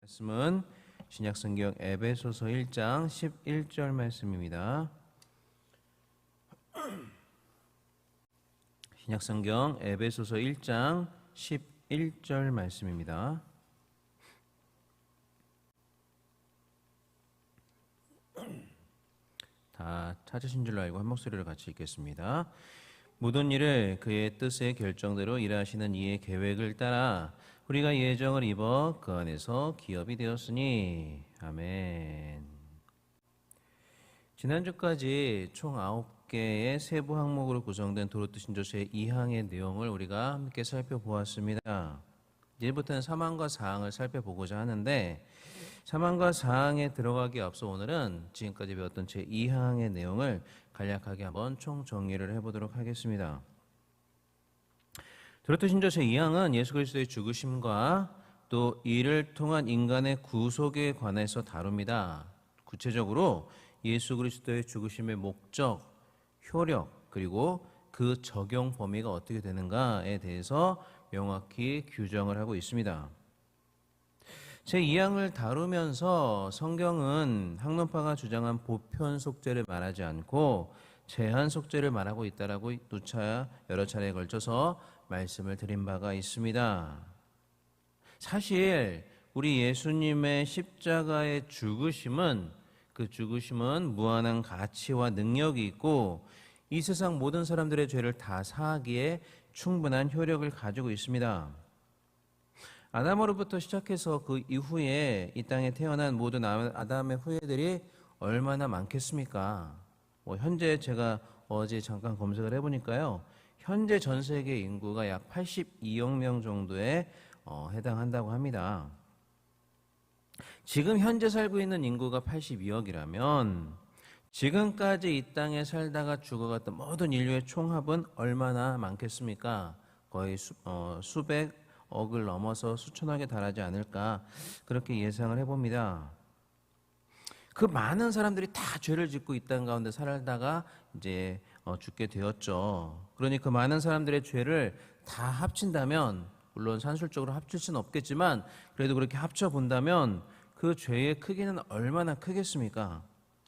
말씀은 신약성경 에베소서 1장 11절 말씀입니다. 신약성경 에베소서 1장 11절 말씀입니다. 다 찾으신 줄로 알고 한 목소리로 같이 읽겠습니다. 모든 일을 그의 뜻의 결정대로 일하시는 이의 계획을 따라 우리가 예정을 입어 그 안에서 기업이 되었으니. 아멘. 지난주까지 총 9개의 세부 항목으로 구성된 도로트 신조서의 2항의 내용을 우리가 함께 살펴보았습니다. 이제부터는 3항과 4항을 살펴보고자 하는데 3항과 4항에 들어가기 앞서 오늘은 지금까지 배웠던 제2항의 내용을 간략하게 한번 총정리를 해보도록 하겠습니다. 도로트 신조서 2항은 예수 그리스도의 죽으심과 또 이를 통한 인간의 구속에 관해서 다룹니다. 구체적으로 예수 그리스도의 죽으심의 목적, 효력, 그리고 그 적용 범위가 어떻게 되는가에 대해서 명확히 규정을 하고 있습니다. 제2항을 다루면서 성경은 학론파가 주장한 보편 속죄를 말하지 않고 제한 속죄를 말하고 있다라고 누차 여러 차례에 걸쳐서 말씀을 드린 바가 있습니다. 사실 우리 예수님의 십자가의 죽으심은 그 죽으심은 무한한 가치와 능력이 있고 이 세상 모든 사람들의 죄를 다 사하기에 충분한 효력을 가지고 있습니다. 아담으로부터 시작해서 그 이후에 이 땅에 태어난 모든 아담의 후예들이 얼마나 많겠습니까? 현재 제가 어제 잠깐 검색을 해보니까요. 현재 전 세계 인구가 약 82억 명 정도에 해당한다고 합니다. 지금 현재 살고 있는 인구가 82억이라면 지금까지 이 땅에 살다가 죽어갔던 모든 인류의 총합은 얼마나 많겠습니까? 거의 수백억을 넘어서 수천억에 달하지 않을까 그렇게 예상을 해봅니다. 그 많은 사람들이 다 죄를 짓고 이 땅 가운데 살다가 이제 죽게 되었죠. 그러니 그 많은 사람들의 죄를 다 합친다면 물론 산술적으로 합칠 수는 없겠지만 그래도 그렇게 합쳐본다면 그 죄의 크기는 얼마나 크겠습니까?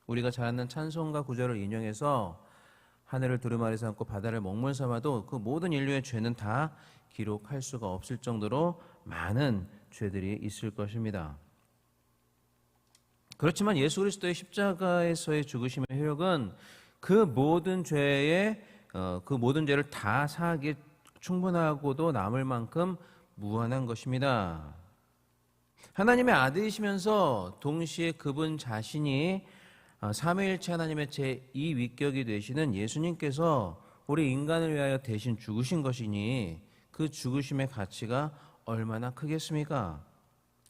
우리가 잘 아는 찬송가 구절을 인용해서 하늘을 두루마리 삼고 바다를 먹물 삼아도 그 모든 인류의 죄는 다 기록할 수가 없을 정도로 많은 죄들이 있을 것입니다. 그렇지만 예수 그리스도의 십자가에서의 죽으심의 효력은 그 모든 죄를 다 사하기에 충분하고도 남을 만큼 무한한 것입니다. 하나님의 아들이시면서 동시에 그분 자신이 삼위일체 하나님의 제2위격이 되시는 예수님께서 우리 인간을 위하여 대신 죽으신 것이니 그 죽으심의 가치가 얼마나 크겠습니까?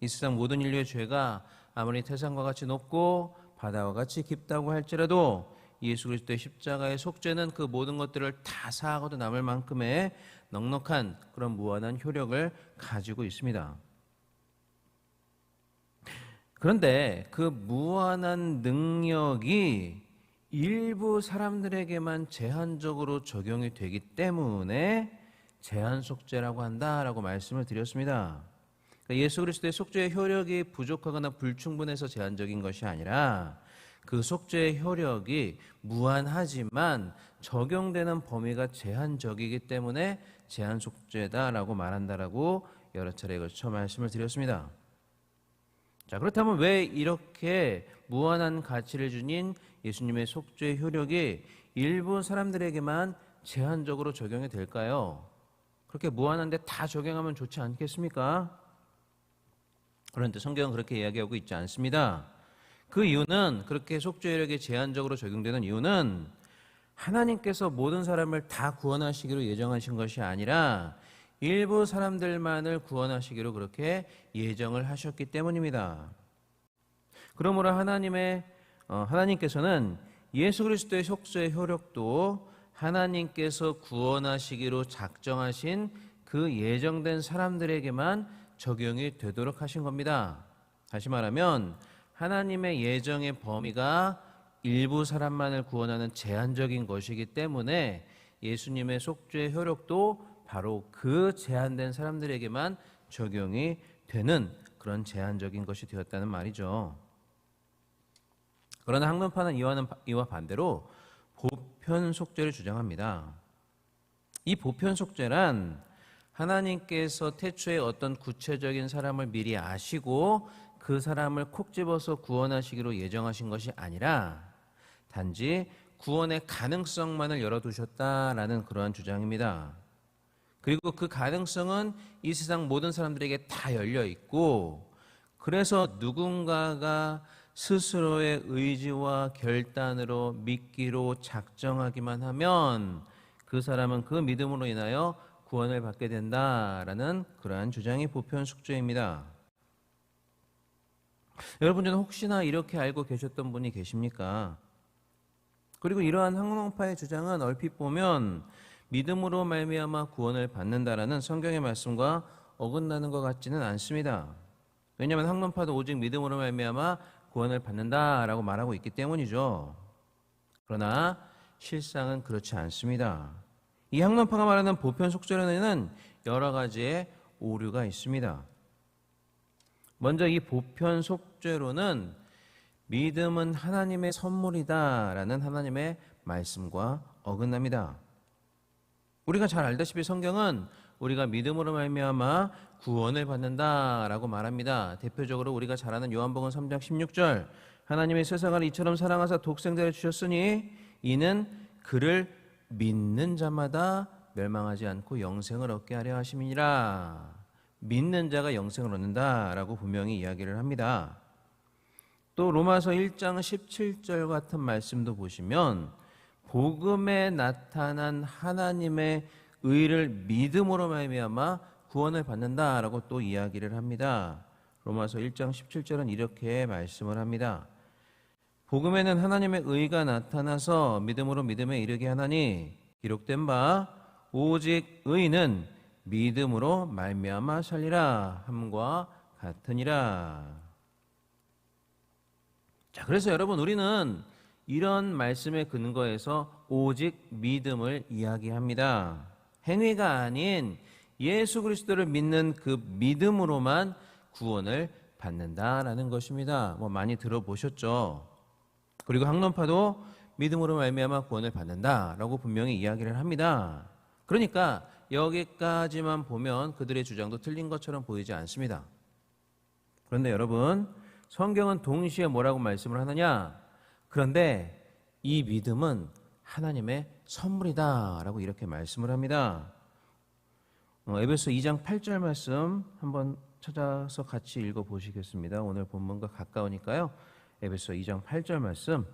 이 세상 모든 인류의 죄가 아무리 태산과 같이 높고 바다와 같이 깊다고 할지라도 예수 그리스도의 십자가의 속죄는 그 모든 것들을 다 사하고도 남을 만큼의 넉넉한 그런 무한한 효력을 가지고 있습니다. 그런데 그 무한한 능력이 일부 사람들에게만 제한적으로 적용이 되기 때문에 제한 속죄라고 한다라고 말씀을 드렸습니다. 예수 그리스도의 속죄의 효력이 부족하거나 불충분해서 제한적인 것이 아니라 그 속죄의 효력이 무한하지만 적용되는 범위가 제한적이기 때문에 제한 속죄다라고 말한다라고 여러 차례에 걸쳐 말씀을 드렸습니다. 자, 그렇다면 왜 이렇게 무한한 가치를 지닌 예수님의 속죄의 효력이 일부 사람들에게만 제한적으로 적용이 될까요? 그렇게 무한한데 다 적용하면 좋지 않겠습니까? 그런데 성경은 그렇게 이야기하고 있지 않습니다. 그 이유는 그렇게 속죄력이 제한적으로 적용되는 이유는 하나님께서 모든 사람을 다 구원하시기로 예정하신 것이 아니라 일부 사람들만을 구원하시기로 그렇게 예정을 하셨기 때문입니다. 그러므로 하나님께서는 예수 그리스도의 속죄의 효력도 하나님께서 구원하시기로 작정하신 그 예정된 사람들에게만 적용이 되도록 하신 겁니다. 다시 말하면 하나님의 예정의 범위가 일부 사람만을 구원하는 제한적인 것이기 때문에 예수님의 속죄의 효력도 바로 그 제한된 사람들에게만 적용이 되는 그런 제한적인 것이 되었다는 말이죠. 그러나 학론파는 이와 반대로 보편 속죄를 주장합니다. 이 보편 속죄란 하나님께서 태초에 어떤 구체적인 사람을 미리 아시고 그 사람을 콕 집어서 구원하시기로 예정하신 것이 아니라 단지 구원의 가능성만을 열어두셨다라는 그러한 주장입니다. 그리고 그 가능성은 이 세상 모든 사람들에게 다 열려 있고, 그래서 누군가가 스스로의 의지와 결단으로 믿기로 작정하기만 하면 그 사람은 그 믿음으로 인하여 구원을 받게 된다라는 그러한 주장이 보편 속죄입니다. 여러분 중에 혹시나 이렇게 알고 계셨던 분이 계십니까? 그리고 이러한 학론파의 주장은 얼핏 보면 믿음으로 말미암아 구원을 받는다라는 성경의 말씀과 어긋나는 것 같지는 않습니다. 왜냐하면 학론파도 오직 믿음으로 말미암아 구원을 받는다라고 말하고 있기 때문이죠. 그러나 실상은 그렇지 않습니다. 이 학론파가 말하는 보편 속죄론에는 여러 가지의 오류가 있습니다. 먼저 이 보편 속죄론은 믿음은 하나님의 선물이다라는 하나님의 말씀과 어긋납니다. 우리가 잘 알다시피 성경은 우리가 믿음으로 말미암아 구원을 받는다라고 말합니다. 대표적으로 우리가 잘 아는 요한복음 3장 16절, 하나님의 세상을 이처럼 사랑하사 독생자를 주셨으니 이는 그를 믿는 자마다 멸망하지 않고 영생을 얻게 하려 하심이니라. 믿는 자가 영생을 얻는다라고 분명히 이야기를 합니다. 또 로마서 1장 17절 같은 말씀도 보시면 복음에 나타난 하나님의 의를 믿음으로 말미암아 구원을 받는다라고 또 이야기를 합니다. 로마서 1장 17절은 이렇게 말씀을 합니다. 복음에는 하나님의 의가 나타나서 믿음으로 믿음에 이르게 하나니 기록된 바 오직 의는 믿음으로 말미암아 살리라 함과 같으니라. 자, 그래서 여러분, 우리는 이런 말씀에 근거해서 오직 믿음을 이야기합니다. 행위가 아닌 예수 그리스도를 믿는 그 믿음으로만 구원을 받는다라는 것입니다. 많이 들어보셨죠? 그리고 학론파도 믿음으로 말미암아 구원을 받는다라고 분명히 이야기를 합니다. 그러니까 여기까지만 보면 그들의 주장도 틀린 것처럼 보이지 않습니다. 그런데 여러분, 성경은 동시에 뭐라고 말씀을 하느냐? 그런데 이 믿음은 하나님의 선물이다라고 이렇게 말씀을 합니다. 에베소 2장 8절 말씀 한번 찾아서 같이 읽어보시겠습니다. 오늘 본문과 가까우니까요. 에베소 2장 8절 말씀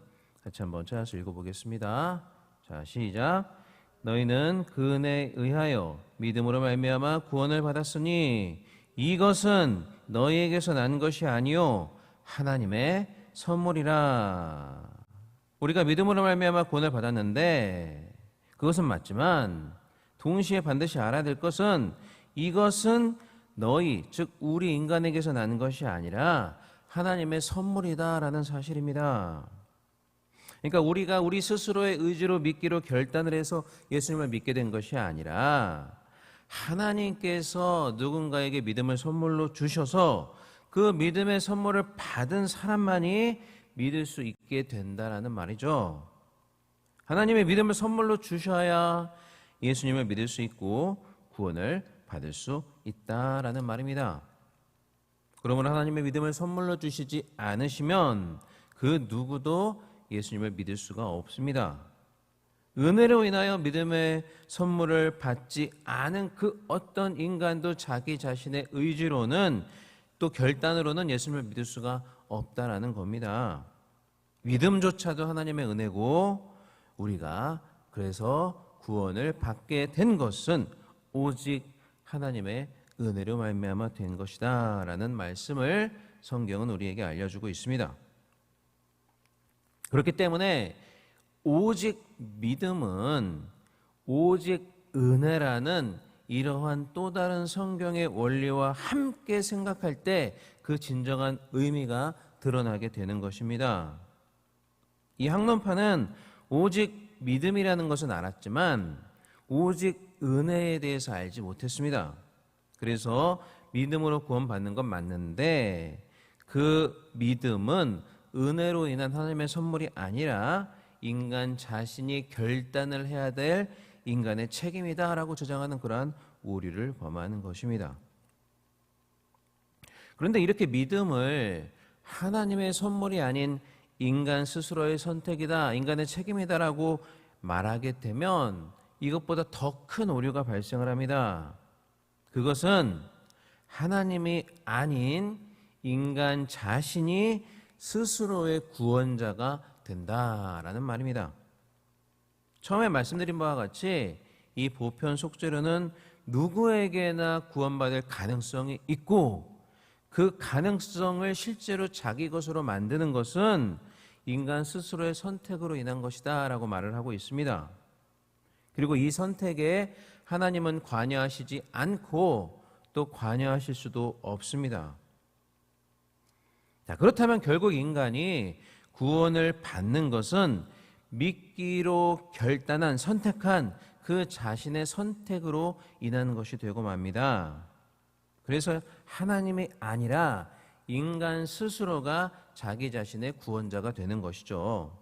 같이 한번 찾아서 읽어보겠습니다. 자, 시작. 너희는 그 은혜에 의하여 믿음으로 말미암아 구원을 받았으니 이것은 너희에게서 난 것이 아니요 하나님의 선물이라. 우리가 믿음으로 말미암아 구원을 받았는데 그것은 맞지만 동시에 반드시 알아야 될 것은 이것은 너희, 즉 우리 인간에게서 난 것이 아니라 하나님의 선물이다라는 사실입니다. 그러니까 우리가 우리 스스로의 의지로 믿기로 결단을 해서 예수님을 믿게 된 것이 아니라 하나님께서 누군가에게 믿음을 선물로 주셔서 그 믿음의 선물을 받은 사람만이 믿을 수 있게 된다라는 말이죠. 하나님의 믿음을 선물로 주셔야 예수님을 믿을 수 있고 구원을 받을 수 있다라는 말입니다. 그러므로 하나님의 믿음을 선물로 주시지 않으시면 그 누구도 예수님을 믿을 수가 없습니다. 은혜로 인하여 믿음의 선물을 받지 않은 그 어떤 인간도 자기 자신의 의지로는 또 결단으로는 예수님을 믿을 수가 없다라는 겁니다. 믿음조차도 하나님의 은혜고 우리가 그래서 구원을 받게 된 것은 오직 하나님의 은혜로 말미암아 된 것이다 라는 말씀을 성경은 우리에게 알려주고 있습니다. 그렇기 때문에 오직 믿음은 오직 은혜라는 이러한 또 다른 성경의 원리와 함께 생각할 때 그 진정한 의미가 드러나게 되는 것입니다. 이 학론파는 오직 믿음이라는 것은 알았지만 오직 은혜에 대해서 알지 못했습니다. 그래서 믿음으로 구원받는 건 맞는데 그 믿음은 은혜로 인한 하나님의 선물이 아니라 인간 자신이 결단을 해야 될 인간의 책임이다라고 주장하는 그러한 오류를 범하는 것입니다. 그런데 이렇게 믿음을 하나님의 선물이 아닌 인간 스스로의 선택이다, 인간의 책임이다라고 말하게 되면 이것보다 더 큰 오류가 발생을 합니다. 그것은 하나님이 아닌 인간 자신이 스스로의 구원자가 된다라는 말입니다. 처음에 말씀드린 바와 같이 이 보편 속죄로는 누구에게나 구원받을 가능성이 있고 그 가능성을 실제로 자기 것으로 만드는 것은 인간 스스로의 선택으로 인한 것이다 라고 말을 하고 있습니다. 그리고 이 선택에 하나님은 관여하시지 않고 또 관여하실 수도 없습니다. 자, 그렇다면 결국 인간이 구원을 받는 것은 믿기로 결단한 선택한 그 자신의 선택으로 인한 것이 되고 맙니다. 그래서 하나님이 아니라 인간 스스로가 자기 자신의 구원자가 되는 것이죠.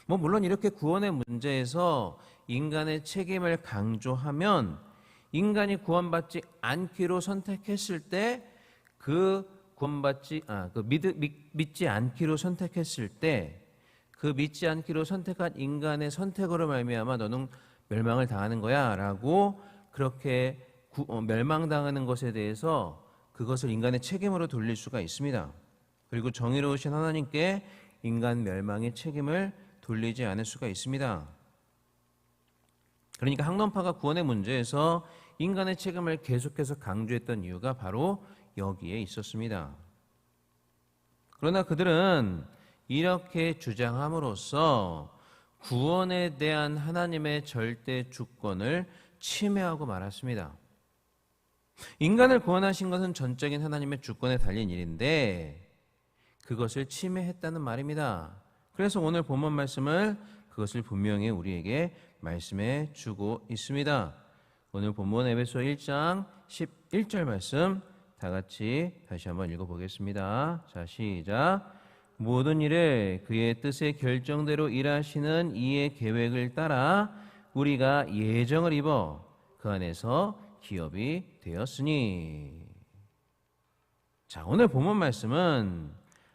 물론 이렇게 구원의 문제에서 인간의 책임을 강조하면 인간이 구원받지 않기로 선택했을 때 믿지 않기로 선택했을 때 그 믿지 않기로 선택한 인간의 선택으로 말미암아 너는 멸망을 당하는 거야 라고 그렇게 멸망당하는 것에 대해서 그것을 인간의 책임으로 돌릴 수가 있습니다. 그리고 정의로우신 하나님께 인간 멸망의 책임을 돌리지 않을 수가 있습니다. 그러니까 학론파가 구원의 문제에서 인간의 책임을 계속해서 강조했던 이유가 바로 여기에 있었습니다. 그러나 그들은 이렇게 주장함으로써 구원에 대한 하나님의 절대 주권을 침해하고 말았습니다. 인간을 구원하신 것은 전적인 하나님의 주권에 달린 일인데 그것을 침해했다는 말입니다. 그래서 오늘 본문 말씀을 그것을 분명히 우리에게 말씀해 주고 있습니다. 오늘 본문 에베소 1장 11절 말씀 다 같이 다시 한번 읽어보겠습니다. 자, 시작. 모든 일을 그의 뜻의 결정대로 일하시는 이의 계획을 따라 우리가 예정을 입어 그 안에서 기업이 되었으니. 자, 오늘 본문 말씀은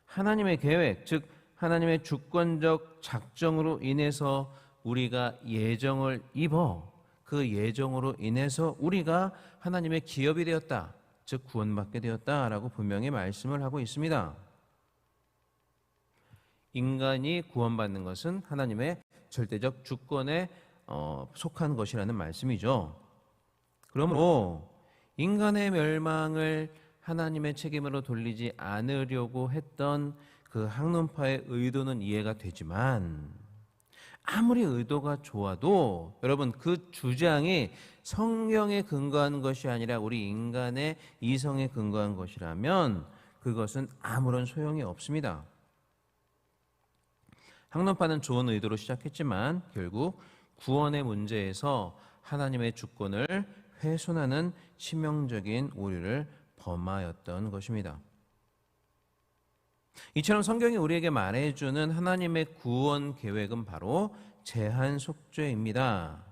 하나님의 계획, 즉 하나님의 주권적 작정으로 인해서 우리가 예정을 입어 그 예정으로 인해서 우리가 하나님의 기업이 되었다, 즉 구원받게 되었다라고 분명히 말씀을 하고 있습니다. 인간이 구원받는 것은 하나님의 절대적 주권에 속한 것이라는 말씀이죠. 그러므로 인간의 멸망을 하나님의 책임으로 돌리지 않으려고 했던 그 학론파의 의도는 이해가 되지만 아무리 의도가 좋아도 여러분 그 주장이 성경에 근거한 것이 아니라 우리 인간의 이성에 근거한 것이라면 그것은 아무런 소용이 없습니다. 학론파는 좋은 의도로 시작했지만 결국 구원의 문제에서 하나님의 주권을 훼손하는 치명적인 오류를 범하였던 것입니다. 이처럼 성경이 우리에게 말해주는 하나님의 구원 계획은 바로 제한 속죄입니다.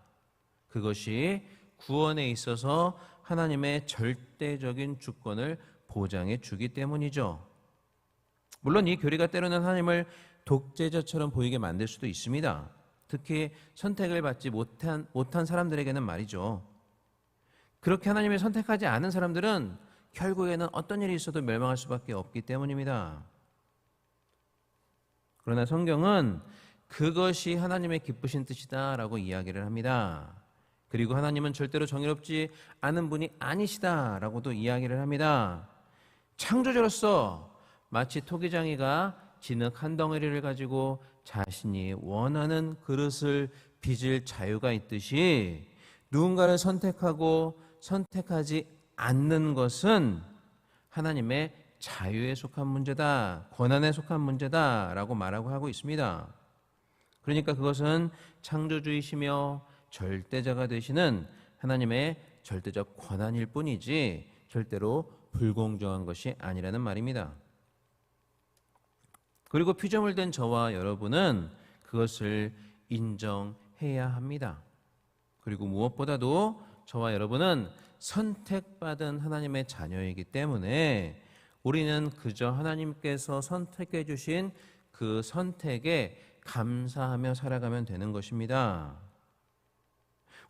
그것이 구원에 있어서 하나님의 절대적인 주권을 보장해 주기 때문이죠. 물론 이 교리가 때로는 하나님을 독재자처럼 보이게 만들 수도 있습니다. 특히 선택을 받지 못한 사람들에게는 말이죠. 그렇게 하나님을 선택하지 않은 사람들은 결국에는 어떤 일이 있어도 멸망할 수밖에 없기 때문입니다. 그러나 성경은 그것이 하나님의 기쁘신 뜻이다라고 이야기를 합니다. 그리고 하나님은 절대로 정의롭지 않은 분이 아니시다라고도 이야기를 합니다. 창조주로서 마치 토기장이가 진흙 한 덩어리를 가지고 자신이 원하는 그릇을 빚을 자유가 있듯이 누군가를 선택하고 선택하지 않는 것은 하나님의 자유에 속한 문제다, 권한에 속한 문제다라고 말하고 하고 있습니다. 그러니까 그것은 창조주이시며 절대자가 되시는 하나님의 절대적 권한일 뿐이지 절대로 불공정한 것이 아니라는 말입니다. 그리고 피조물 된 저와 여러분은 그것을 인정해야 합니다. 그리고 무엇보다도 저와 여러분은 선택받은 하나님의 자녀이기 때문에 우리는 그저 하나님께서 선택해 주신 그 선택에 감사하며 살아가면 되는 것입니다.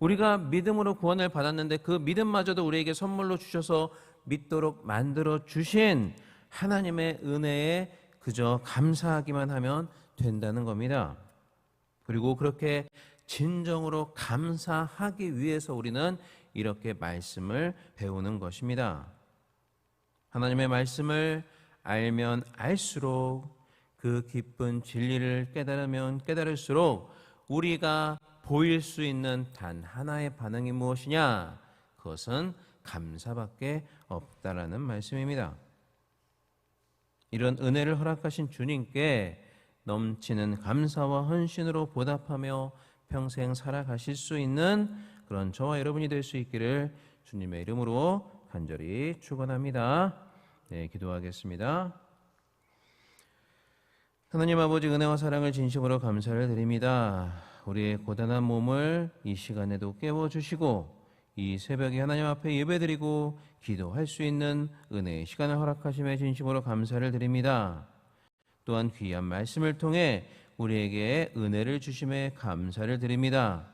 우리가 믿음으로 구원을 받았는데 그 믿음마저도 우리에게 선물로 주셔서 믿도록 만들어 주신 하나님의 은혜에 그저 감사하기만 하면 된다는 겁니다. 그리고 그렇게 진정으로 감사하기 위해서 우리는 이렇게 말씀을 배우는 것입니다. 하나님의 말씀을 알면 알수록 그 깊은 진리를 깨달으면 깨달을수록 우리가 보일 수 있는 단 하나의 반응이 무엇이냐? 그것은 감사밖에 없다라는 말씀입니다. 이런 은혜를 허락하신 주님께 넘치는 감사와 헌신으로 보답하며 평생 살아가실 수 있는 그런 저와 여러분이 될 수 있기를 주님의 이름으로 간절히 축원합니다. 네, 기도하겠습니다. 하나님 아버지, 은혜와 사랑을 진심으로 감사를 드립니다. 우리의 고단한 몸을 이 시간에도 깨워주시고 이 새벽에 하나님 앞에 예배드리고 기도할 수 있는 은혜의 시간을 허락하심에 진심으로 감사를 드립니다. 또한 귀한 말씀을 통해 우리에게 은혜를 주심에 감사를 드립니다.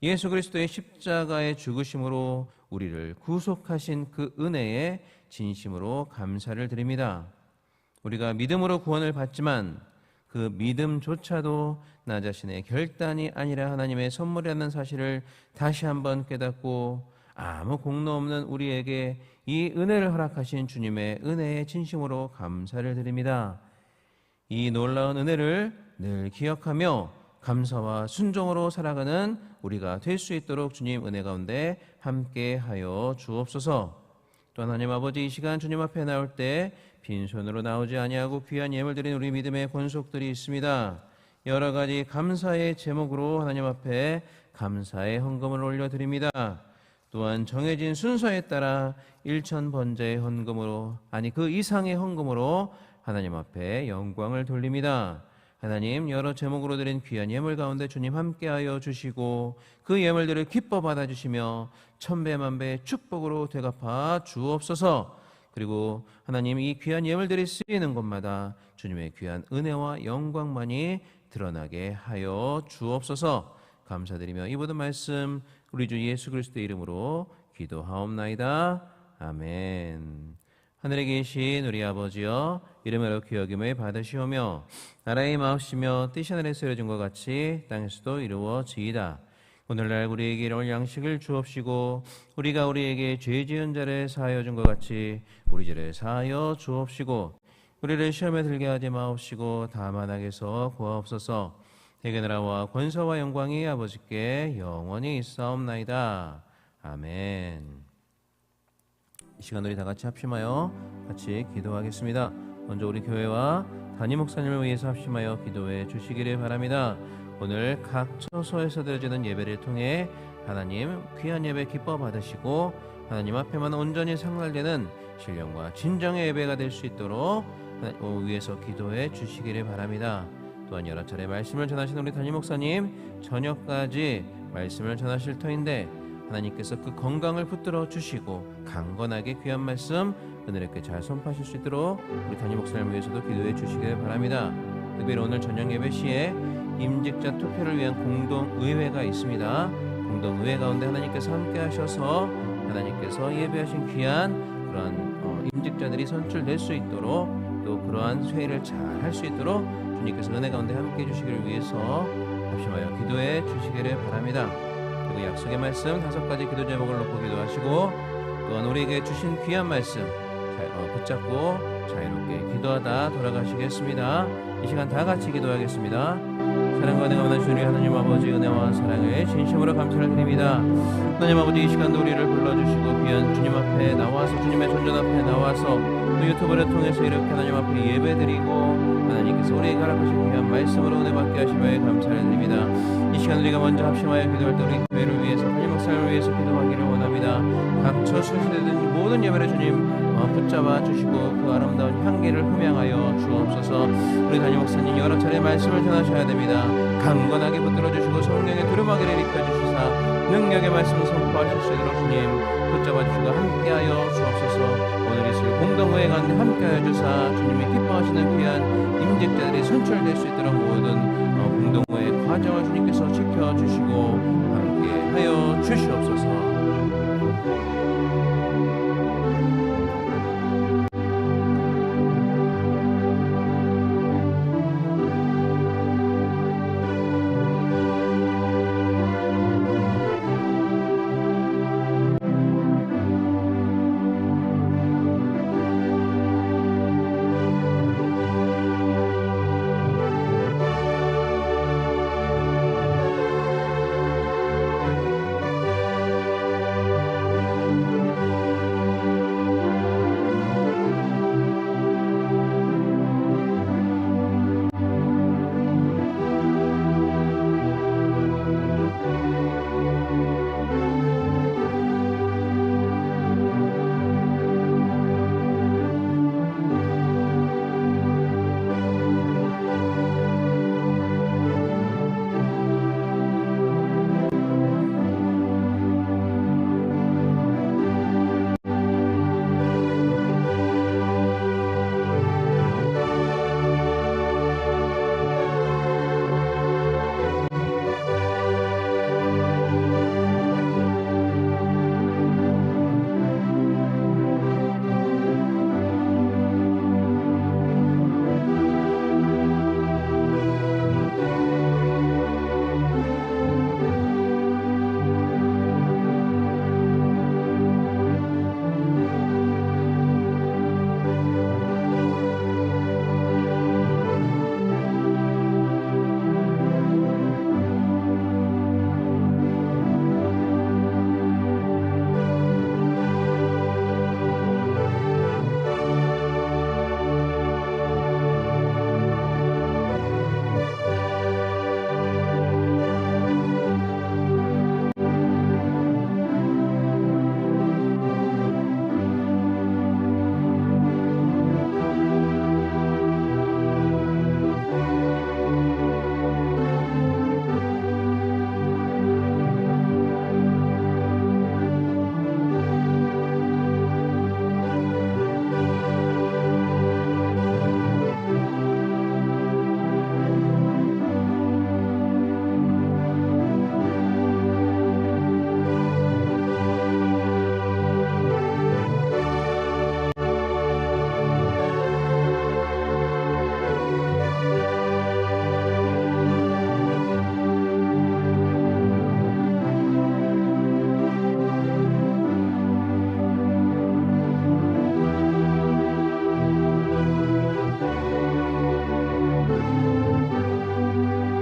예수 그리스도의 십자가의 죽으심으로 우리를 구속하신 그 은혜에 진심으로 감사를 드립니다. 우리가 믿음으로 구원을 받지만 그 믿음조차도 나 자신의 결단이 아니라 하나님의 선물이라는 사실을 다시 한번 깨닫고 아무 공로 없는 우리에게 이 은혜를 허락하신 주님의 은혜에 진심으로 감사를 드립니다. 이 놀라운 은혜를 늘 기억하며 감사와 순종으로 살아가는 우리가 될 수 있도록 주님 은혜 가운데 함께하여 주옵소서. 또 하나님 아버지, 이 시간 주님 앞에 나올 때 빈손으로 나오지 아니하고 귀한 예물 드린 우리 믿음의 권속들이 있습니다. 여러 가지 감사의 제목으로 하나님 앞에 감사의 헌금을 올려드립니다. 또한 정해진 순서에 따라 일천번제의 헌금으로, 아니 그 이상의 헌금으로 하나님 앞에 영광을 돌립니다. 하나님, 여러 제목으로 드린 귀한 예물 가운데 주님 함께하여 주시고 그 예물들을 기뻐 받아주시며 천배만배의 축복으로 되갚아 주옵소서. 그리고 하나님, 이 귀한 예물들이 쓰이는 곳마다 주님의 귀한 은혜와 영광만이 드러나게 하여 주옵소서. 감사드리며 이 모든 말씀 우리 주 예수 그리스도의 이름으로 기도하옵나이다. 아멘. 하늘에 계신 우리 아버지여, 이름으로 기억임을 받으시오며 나라의 마옵시며 뜻이 하늘에서 이루어진 것 같이 땅에서도 이루어지이다. 오늘날 우리에게 일용할 양식을 주옵시고 우리가 우리에게 죄 지은 자를 사하여 준 것 같이 우리 죄를 사하여 주옵시고 우리를 시험에 들게 하지 마옵시고 다만 악에서 구하옵소서. 대개 나라와 권세와 영광이 아버지께 영원히 있사옵나이다. 아멘. 이 시간 우리 다 같이 합심하여 같이 기도하겠습니다. 먼저 우리 교회와 담임 목사님을 위해서 합심하여 기도해 주시기를 바랍니다. 오늘 각 처소에서 드려지는 예배를 통해 하나님 귀한 예배 기뻐 받으시고 하나님 앞에만 온전히 상달되는 신령과 진정의 예배가 될 수 있도록 위해서 기도해 주시기를 바랍니다. 또한 여러 차례 말씀을 전하신 우리 담임 목사님 저녁까지 말씀을 전하실 터인데 하나님께서 그 건강을 붙들어 주시고 강건하게 귀한 말씀 은혜롭게 잘 선포하실 수 있도록 우리 담임 목사님을 위해서도 기도해 주시길 바랍니다. 특별히 오늘 저녁 예배 시에 임직자 투표를 위한 공동의회가 있습니다. 공동의회 가운데 하나님께서 함께 하셔서 하나님께서 예배하신 귀한 그러한 임직자들이 선출될 수 있도록 또 그러한 회의를 잘 할 수 있도록 주님께서 은혜 가운데 함께 해주시기를 위해서 합심하여 기도해 주시기를 바랍니다. 그리고 약속의 말씀 5가지 기도 제목을 놓고 기도하시고 또한 우리에게 주신 귀한 말씀 붙잡고 자유롭게 기도 모두가 다 돌아가시겠습니다. 이 시간 다 같이 기도하겠습니다. 사랑과 은혜가 많으신 우리 하나님 아버지 은혜와 사랑을 진심으로 감사를 드립니다. 하나님 아버지 이 시간도 우리를 불러주시고 귀한 주님 앞에 나와서 주님의 존전 앞에 나와서 또 유튜브를 통해서 이렇게 하나님 앞에 예배드리고 하나님께서 우리에게 허락하신 귀한 말씀으로 은혜 받게 하시며 감사를 드립니다. 이 시간 우리가 먼저 합심하여 기도할 때 우리 교회를 위해서 담임 목사님을 위해서 기도하기를 원합니다. 각 처소시되든 모든 예배를 주님 붙잡아 주시고 그 아름다운 향기를 흠양하여 주옵소서. 우리 담임 목사님 여러 차례 말씀을 전하셔야 됩니다. 강건하게 붙들어 주시고 성령의 두루마기를 입혀 주시사 능력의 말씀을 선포하실 수 있도록 주님 붙잡아 주시고 함께하여 주옵소서. 오늘 있을 공동회의 가운데 함께하여 주사 주님이 기뻐하시는 귀한 임직자들이 선출될 수 있도록 모든 공동회의 과정을 주님께서 지켜주시고 함께하여 주시옵소서.